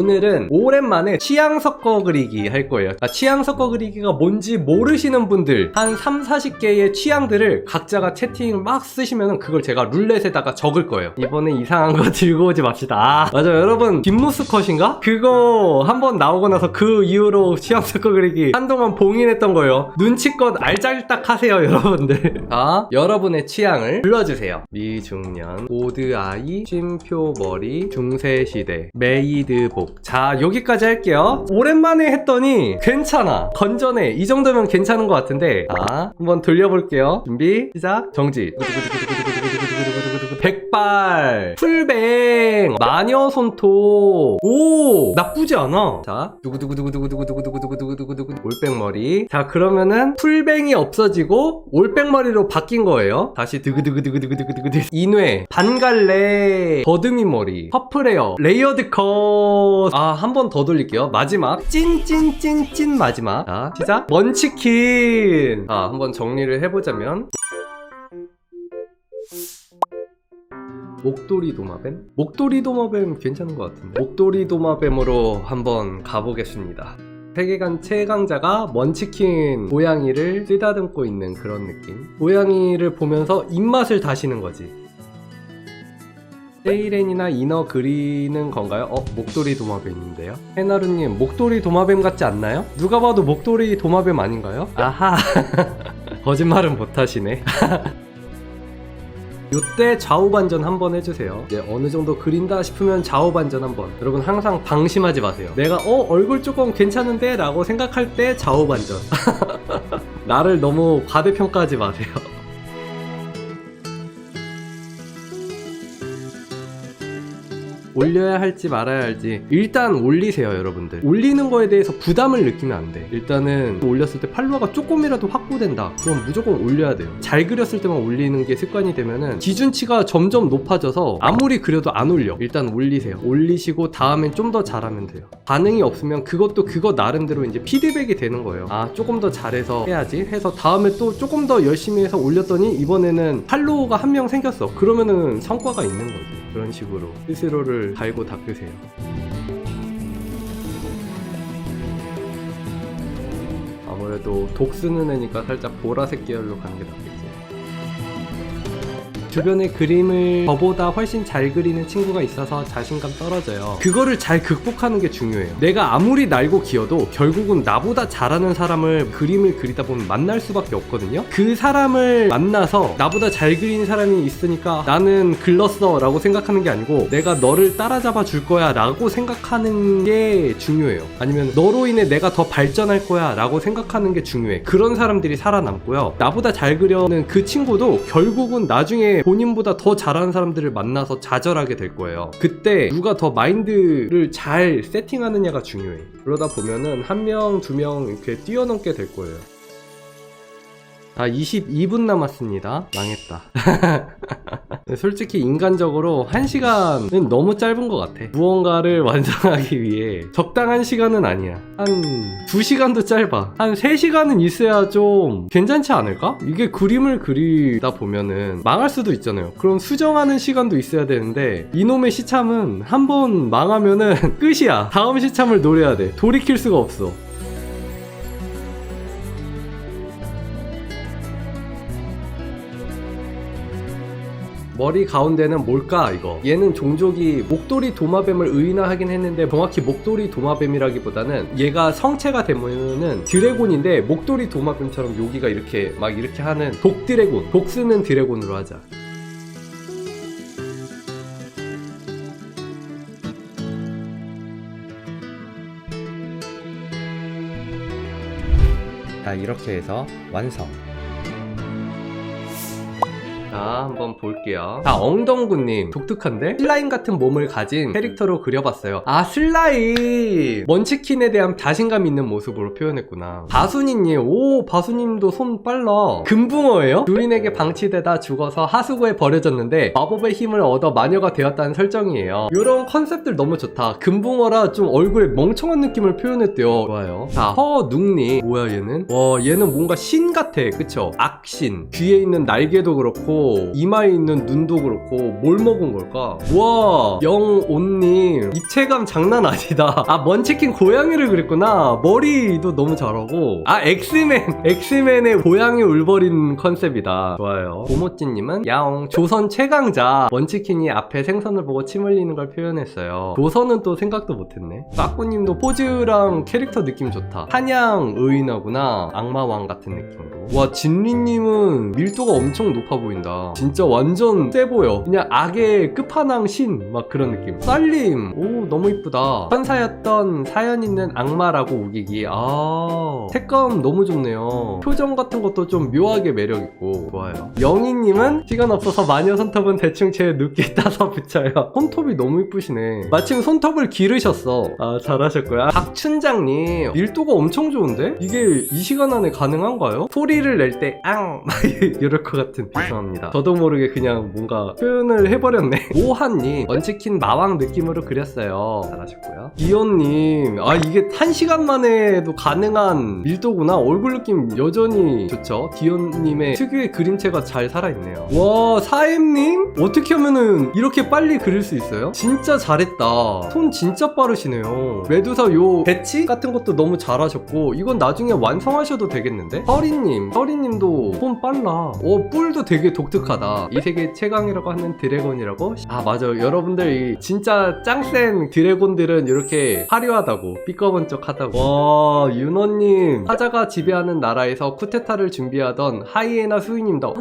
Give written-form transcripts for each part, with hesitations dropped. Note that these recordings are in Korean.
오늘은 오랜만에 취향 섞어 그리기 할 거예요. 취향 섞어 그리기가 뭔지 모르시는 분들 한 3, 40개의 취향들을 각자가 채팅을 막 쓰시면 그걸 제가 룰렛에다가 적을 거예요. 이번에 이상한 거 들고 오지 맙시다. 맞아요, 여러분. 빈무스 컷인가? 그거 한번 나오고 나서 그 이후로 취향 섞어 그리기 한동안 봉인했던 거예요. 눈치껏 알잘딱 하세요, 여러분들. 자, 여러분의 취향을 불러주세요. 미중년, 오드아이, 쉼표머리, 중세시대, 메이드복. 자, 여기까지 할게요. 오랜만에 했더니 괜찮아, 건전해. 이 정도면 괜찮은 것 같은데, 자, 한번 돌려볼게요. 준비, 시작. 정지. 백발, 풀뱅, 마녀손톱. 오, 나쁘지 않아. 자, 두구두구두구두구두구두구두구두구두구 올백머리. 자, 그러면은 풀뱅이 없어지고 올백머리로 바뀐 거예요. 다시 두구두구두구두구두구두구 인회, 반갈래, 버드미 머리, 퍼플헤어, 레이어드 컷. 아, 한 번 더 돌릴게요. 마지막 찐찐찐찐 마지막. 자, 시작. 먼치킨. 자, 한번 정리를 해보자면, 목도리 도마뱀? 목도리 도마뱀 괜찮은 것 같은데, 목도리 도마뱀으로 한번 가보겠습니다. 세계관 최강자가 먼치킨 고양이를 쓰다듬고 있는 그런 느낌. 고양이를 보면서 입맛을 다시는 거지. 세이렌이나 이너 그리는 건가요? 목도리 도마뱀인데요? 해나루님, 목도리 도마뱀 같지 않나요? 누가 봐도 목도리 도마뱀 아닌가요? 아하. 거짓말은 못하시네. 요때 좌우반전 한번 해주세요. 이제 어느정도 그린다 싶으면 좌우반전 한번. 여러분 항상 방심하지 마세요. 내가 얼굴 조금 괜찮은데? 라고 생각할 때 좌우반전. 나를 너무 과대평가하지 마세요. 올려야 할지 말아야 할지 일단 올리세요, 여러분들. 올리는 거에 대해서 부담을 느끼면 안 돼. 일단은 올렸을 때 팔로워가 조금이라도 확보된다, 그럼 무조건 올려야 돼요. 잘 그렸을 때만 올리는 게 습관이 되면은 기준치가 점점 높아져서 아무리 그려도 안 올려. 일단 올리세요. 올리시고 다음엔 좀 더 잘하면 돼요. 반응이 없으면 그것도 그거 나름대로 이제 피드백이 되는 거예요. 아, 조금 더 잘해서 해야지 해서 다음에 또 조금 더 열심히 해서 올렸더니 이번에는 팔로워가 한 명 생겼어. 그러면은 성과가 있는 거지. 그런 식으로 스스로를 갈고 닦으세요. 아무래도 독 쓰는 애니까 살짝 보라색 계열로 가는 게 낫겠지. 주변에 그림을 저보다 훨씬 잘 그리는 친구가 있어서 자신감 떨어져요. 그거를 잘 극복하는 게 중요해요. 내가 아무리 날고 기어도 결국은 나보다 잘하는 사람을 그림을 그리다 보면 만날 수밖에 없거든요. 그 사람을 만나서 나보다 잘 그리는 사람이 있으니까 나는 글렀어 라고 생각하는 게 아니고 내가 너를 따라잡아 줄 거야 라고 생각하는 게 중요해요. 아니면 너로 인해 내가 더 발전할 거야 라고 생각하는 게 중요해. 그런 사람들이 살아남고요. 나보다 잘 그려는 그 친구도 결국은 나중에 본인보다 더 잘하는 사람들을 만나서 좌절하게 될 거예요. 그때 누가 더 마인드를 잘 세팅하느냐가 중요해. 그러다 보면은 한 명, 두 명 이렇게 뛰어넘게 될 거예요. 22분 남았습니다. 망했다. 솔직히 인간적으로 1시간은 너무 짧은 것 같아. 무언가를 완성하기 위해 적당한 시간은 아니야. 한 2시간도 짧아. 한 3시간은 있어야 좀 괜찮지 않을까? 이게 그림을 그리다 보면은 망할 수도 있잖아요. 그럼 수정하는 시간도 있어야 되는데 이놈의 시참은 한번 망하면은 끝이야. 다음 시참을 노려야 돼. 돌이킬 수가 없어. 머리 가운데는 뭘까, 이거? 얘는 종족이 목도리 도마뱀을 의인화하긴 했는데 정확히 목도리 도마뱀이라기보다는 얘가 성체가 되면은 드래곤인데 목도리 도마뱀처럼 여기가 이렇게 막 이렇게 하는 독드래곤, 독 쓰는 드래곤으로 하자. 자, 이렇게 해서 완성. 자, 한번 볼게요. 자, 엉덩구님, 독특한데? 슬라임 같은 몸을 가진 캐릭터로 그려봤어요. 아, 슬라임! 먼치킨에 대한 자신감 있는 모습으로 표현했구나. 바순이님, 오, 바순님도 손 빨라. 금붕어예요? 주인에게 방치되다 죽어서 하수구에 버려졌는데 마법의 힘을 얻어 마녀가 되었다는 설정이에요. 이런 컨셉들 너무 좋다. 금붕어라 좀 얼굴에 멍청한 느낌을 표현했대요. 좋아요. 자, 허눅님, 뭐야 얘는? 와, 얘는 뭔가 신 같아, 그쵸? 악신. 뒤에 있는 날개도 그렇고 그렇고 이마에 있는 눈도 그렇고 뭘 먹은 걸까? 와, 영온님 입체감 장난 아니다. 아, 먼치킨 고양이를 그렸구나. 머리도 너무 잘하고. 아, 엑스맨의 고양이 울버린 컨셉이다. 좋아요. 오모찌님은 야옹 조선 최강자. 먼치킨이 앞에 생선을 보고 침 흘리는 걸 표현했어요. 조선은 또 생각도 못했네. 빠꾸님도 포즈랑 캐릭터 느낌 좋다. 한양 의인하구나. 악마왕 같은 느낌으로. 와, 진리님은 밀도가 엄청 높아 보인다. 진짜 완전 세 보여. 그냥 악의 끝판왕 신 막 그런 느낌. 쌀님, 오 너무 이쁘다. 천사였던 사연 있는 악마라고 우기기. 아, 색감 너무 좋네요. 표정 같은 것도 좀 묘하게 매력있고 좋아요. 영희님은 시간 없어서 마녀 손톱은 대충 제 눕게 따서 붙여요. 손톱이 너무 이쁘시네. 마침 손톱을 기르셨어. 아, 잘하셨고요. 박춘장님 밀도가 엄청 좋은데? 이게 이 시간 안에 가능한가요? 소리를 낼 때 앙! 막 이럴 것 같은. 죄송합니다. 저도 모르게 그냥 뭔가 표현을 해버렸네. 오한님 먼치킨 마왕 느낌으로 그렸어요. 잘하셨고요. 기현님, 아 이게 1시간 만에도 가능한 밀도구나. 얼굴 느낌 여전히 좋죠. 기현님의 특유의 그림체가 잘 살아있네요. 와, 사엠님 어떻게 하면은 이렇게 빨리 그릴 수 있어요? 진짜 잘했다. 손 진짜 빠르시네요. 메두사 요 배치 같은 것도 너무 잘하셨고, 이건 나중에 완성하셔도 되겠는데? 서리님도 손 빨라. 오, 뿔도 되게 독특하다. 이 세계 최강이라고 하는 드래곤이라고? 아, 맞아. 여러분들 이 진짜 짱센 드래곤들은 이렇게 화려하다고, 삐꺼번쩍하다고. 와, 윤호님 사자가 지배하는 나라에서 쿠데타를 준비하던 하이에나 수인님도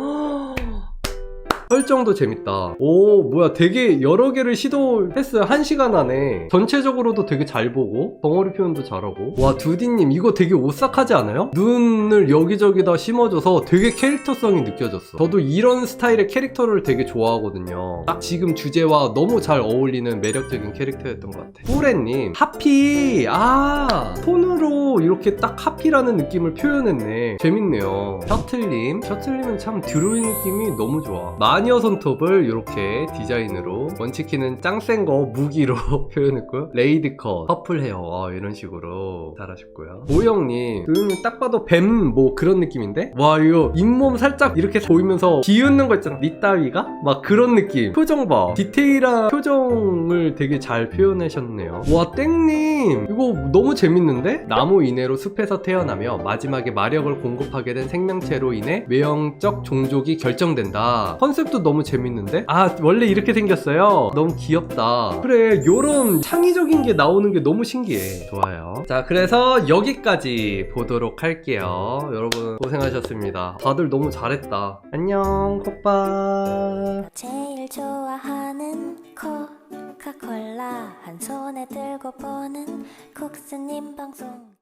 설정도 재밌다. 오, 뭐야, 되게 여러 개를 시도했어요. 1시간 안에. 전체적으로도 되게 잘 보고 덩어리 표현도 잘하고. 와, 두디님 이거 되게 오싹하지 않아요? 눈을 여기저기다 심어줘서 되게 캐릭터성이 느껴졌어. 저도 이런 스타일의 캐릭터를 되게 좋아하거든요. 딱 지금 주제와 너무 잘 어울리는 매력적인 캐릭터였던 것 같아. 뿌레님, 하피. 아, 손으로 이렇게 딱 하피라는 느낌을 표현했네. 재밌네요. 셔틀님은 참 드로잉 느낌이 너무 좋아. 마녀 손톱을 이렇게 디자인으로, 먼치킨은 짱센 거 무기로 표현했고요. 레이드 컷, 퍼플 헤어, 이런 식으로 잘하셨고요. 오영님, 딱 봐도 뱀 뭐 그런 느낌인데? 와, 이거 잇몸 살짝 이렇게 보이면서 비웃는 거 있잖아. 니따위가? 막 그런 느낌. 표정 봐. 디테일한 표정을 되게 잘 표현하셨네요. 와, 땡님 이거 너무 재밌는데? 나무 이내로 숲에서 태어나며 마지막에 마력을 공급하게 된 생명체로 인해 외형적 종족이 결정된다. 컨셉도 너무 재밌는데? 아, 원래 이렇게 생겼어요. 너무 귀엽다. 그래, 요런 창의적인 게 나오는 게 너무 신기해. 좋아요. 자, 그래서 여기까지 보도록 할게요. 여러분 고생하셨습니다. 다들 너무 잘했다. 안녕, 콧밥. 제일 좋아하는 코카콜라 한 손에 들고 보는 국스님 방송.